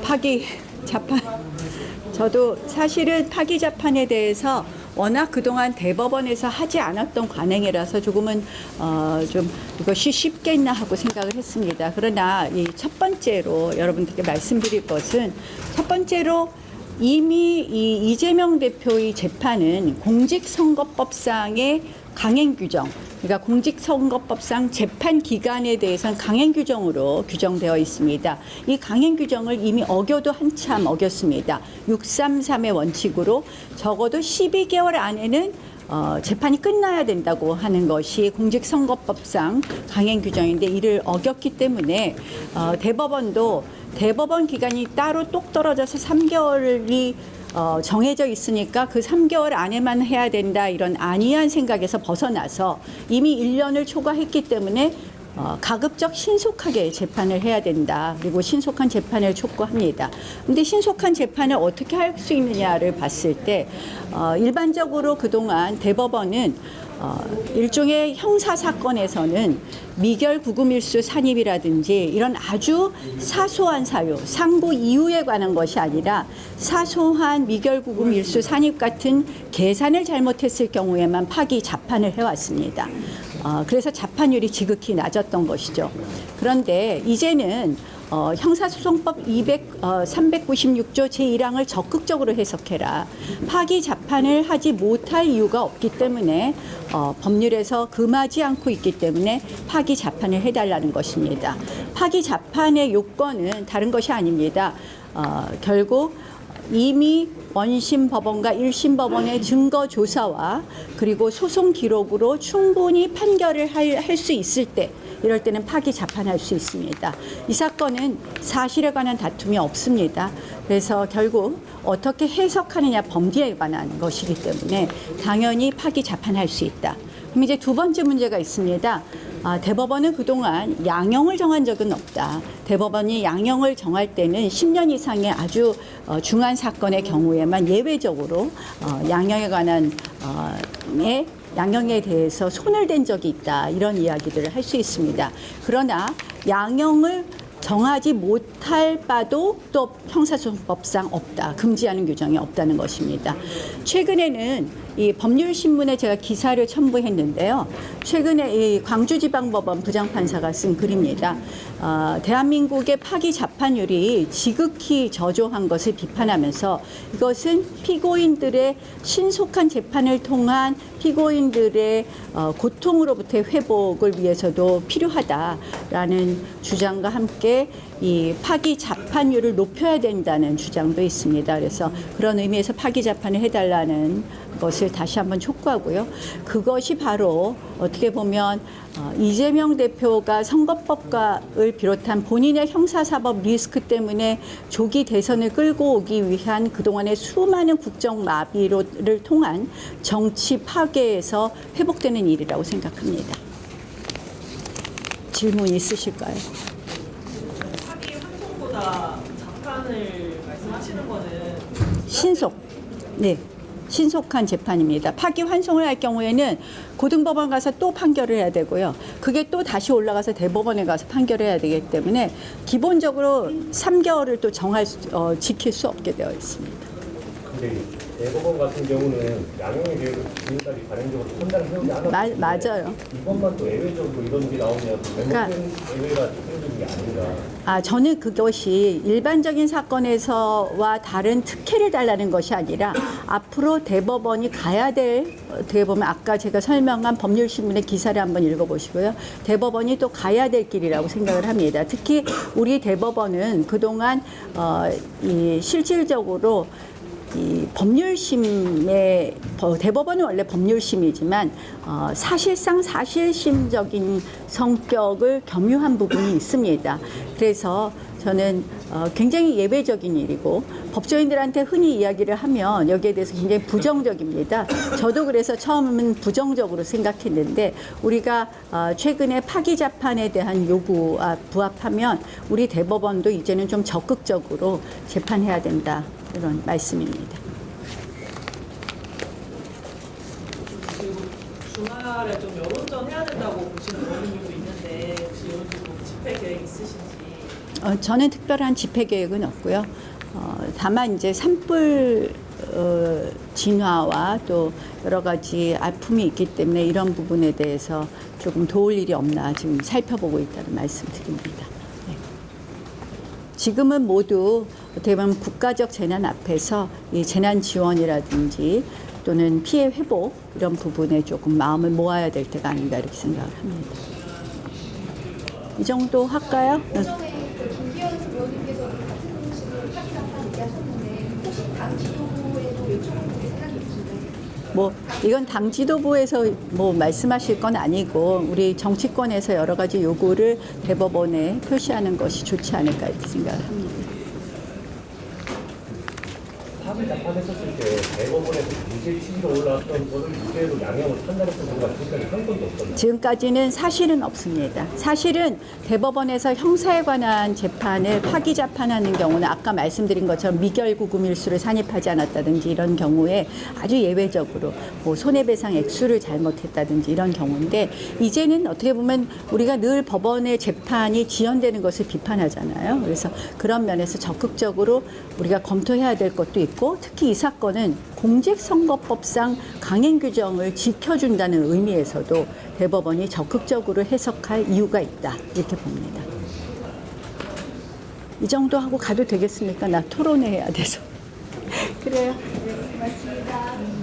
파기 재판, 저도 사실은 파기 재판에 대해서 워낙 그동안 대법원에서 하지 않았던 관행이라서 조금은 좀 이것이 쉽겠나 하고 생각을 했습니다. 그러나 이 첫 번째로 여러분들께 말씀드릴 것은, 첫 번째로 이미 이 이재명 대표의 재판은 공직선거법상의 강행 규정, 그러니까 공직선거법상 재판 기간에 대해서는 강행 규정으로 규정되어 있습니다. 이 강행 규정을 이미 어겨도 한참 어겼습니다. 633의 원칙으로 적어도 12개월 안에는 재판이 끝나야 된다고 하는 것이 공직선거법상 강행 규정인데, 이를 어겼기 때문에 대법원도 대법원 기간이 따로 똑 떨어져서 3개월이 정해져 있으니까 그 3개월 안에만 해야 된다, 이런 안이한 생각에서 벗어나서 이미 1년을 초과했기 때문에 가급적 신속하게 재판을 해야 된다. 그리고 신속한 재판을 촉구합니다. 그런데 신속한 재판을 어떻게 할 수 있느냐를 봤을 때 일반적으로 그동안 대법원은 일종의 형사 사건에서는 미결 구금일수 산입이라든지 이런 아주 사소한 사유, 상고 이유에 관한 것이 아니라 사소한 미결 구금일수 산입 같은 계산을 잘못했을 경우에만 파기 재판을 해왔습니다. 그래서 재판율이 지극히 낮았던 것이죠. 그런데 이제는 형사소송법 396조 제1항을 적극적으로 해석해라. 파기 재판을 하지 못할 이유가 없기 때문에 법률에서 금하지 않고 있기 때문에 파기 재판을 해달라는 것입니다. 파기 재판의 요건은 다른 것이 아닙니다. 결국 이미 원심 법원과 1심 법원의 증거 조사와 그리고 소송 기록으로 충분히 판결을 할 수 있을 때, 이럴 때는 파기 재판할 수 있습니다. 이 사건은 사실에 관한 다툼이 없습니다. 그래서 결국 어떻게 해석하느냐, 범죄에 관한 것이기 때문에 당연히 파기 재판할 수 있다. 그럼 이제 두 번째 문제가 있습니다. 대법원은 그동안 양형을 정한 적은 없다. 대법원이 양형을 정할 때는 10년 이상의 아주 중한 사건의 경우에만 예외적으로 양형에 관한 양형에 대해서 손을 댄 적이 있다, 이런 이야기들을 할 수 있습니다. 그러나 양형을 정하지 못할 바도 또 형사소송법상 없다, 금지하는 규정이 없다는 것입니다. 최근에는 이 법률신문에 제가 기사를 첨부했는데요. 최근에 이 광주지방법원 부장판사가 쓴 글입니다. 대한민국의 파기 재판율이 지극히 저조한 것을 비판하면서, 이것은 피고인들의 신속한 재판을 통한 피고인들의 고통으로부터의 회복을 위해서도 필요하다라는 주장과 함께 이 파기 재판율을 높여야 된다는 주장도 있습니다. 그래서 그런 의미에서 파기 재판을 해달라는 것을 다시 한번 촉구하고요. 그것이 바로 어떻게 보면 이재명 대표가 선거법을 비롯한 본인의 형사사법 리스크 때문에 조기 대선을 끌고 오기 위한 그동안의 수많은 국정 마비를 통한 정치 파괴에서 회복되는 일이라고 생각합니다. 질문 있으실까요? 파기 환송보다 재판을 말씀하시는 거는 신속. 네. 신속한 재판입니다. 파기 환송을 할 경우에는 고등법원 가서 또 판결을 해야 되고요. 그게 또 다시 올라가서 대법원에 가서 판결을 해야 되기 때문에 기본적으로 3개월을 또 지킬 수 없게 되어 있습니다. 근데 대법원 같은 경우는 양형에 대해서 지금까지 관행적으로 판단을 해오지 않았는데 맞아요. 이번만 또 예외적으로 이런 게 나오면 잘못된 예외가 생기는 게 아닌가. 저는 그것이 일반적인 사건에서와 다른 특혜를 달라는 것이 아니라 앞으로 대법원이 가야 될, 어떻게 보면 아까 제가 설명한 법률신문의 기사를 한번 읽어보시고요. 대법원이 또 가야 될 길이라고 생각을 합니다. 특히 우리 대법원은 그동안 실질적으로 이 법률심의, 대법원은 원래 법률심이지만 사실상 사실심적인 성격을 겸유한 부분이 있습니다. 그래서 저는 굉장히 예외적인 일이고, 법조인들한테 흔히 이야기를 하면 여기에 대해서 굉장히 부정적입니다. 저도 그래서 처음은 부정적으로 생각했는데, 우리가 최근에 파기 재판에 대한 요구와 부합하면 우리 대법원도 이제는 좀 적극적으로 재판해야 된다, 이런 말씀입니다. 그리고 주말에 좀 여론전 해야 된다고 보시는 의원님도 있는데, 혹시 여론전 집회 계획 있으신지? 저는 특별한 집회 계획은 없고요. 다만 이제 산불 진화와 또 여러 가지 아픔이 있기 때문에 이런 부분에 대해서 조금 도울 일이 없나 지금 살펴보고 있다는 말씀드립니다. 네. 지금은 모두 어떻게 보면 국가적 재난 앞에서 이 재난 지원이라든지 또는 피해 회복 이런 부분에 조금 마음을 모아야 될 때가 아닌가 이렇게 생각을 합니다. 이 정도 할까요? 오전에 김기현 의원님께서도 같은 식으로 파기 답판 얘기하셨는데 혹시 당 지도부에도 요청을 드릴 생각이 있으신가요? 뭐 이건 당 지도부에서 뭐 말씀하실 건 아니고 우리 정치권에서 여러 가지 요구를 대법원에 표시하는 것이 좋지 않을까 이렇게 생각을 합니다. 파기 재판했었을 때 대법원에서 무죄 취지로 올라왔던 거를 무죄로 양형을 판단했던 경우가 지금까지 한 건도 없었나요? 지금까지는 사실은 없습니다. 사실은 대법원에서 형사에 관한 재판을 파기 재판하는 경우는 아까 말씀드린 것처럼 미결구금일수를 산입하지 않았다든지 이런 경우에 아주 예외적으로 뭐 손해배상 액수를 잘못했다든지 이런 경우인데 이제는 어떻게 보면 우리가 늘 법원의 재판이 지연되는 것을 비판하잖아요. 그래서 그런 면에서 적극적으로 우리가 검토해야 될 것도 있고 특히 이 사건은 공직선거법상 강행 규정을 지켜준다는 의미에서도 대법원이 적극적으로 해석할 이유가 있다 이렇게 봅니다. 이 정도 하고 가도 되겠습니까? 나 토론회 해야 돼서. 그래요. 네, 고맙습니다.